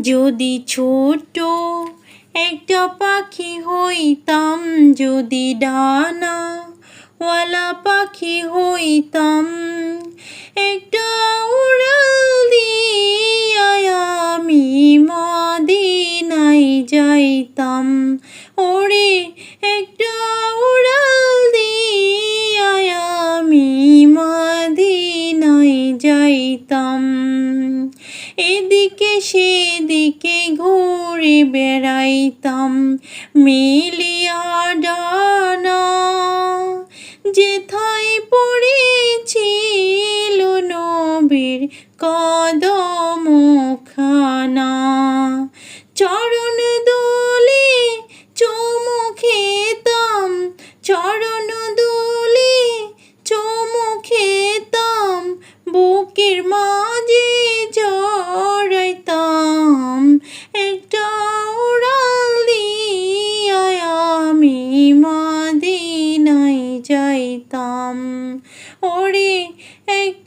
যদি ছোট্ট একটা পাখি হইতাম, যদি ডানাওয়ালা পাখি হইতাম, একটা উড়াল দিয়া আমি মদিনায় যাইতাম। ওরে একটা উড়াল দিয়া আমি মদিনায় যাইতাম। এদিকে সেদিকে ঘুরে বেড়াইতাম মেলিয়া ডানা, যেথায় পড়েছিল নবীর কদমখানা। চরণ দোলে চুমু খেতাম, চরণ দোলে চুমু খেতাম, বুকের মাঝে জড়াইতাম। একটা উড়াল দিয়া আমি মদিনায় যাইতাম। ওরে এক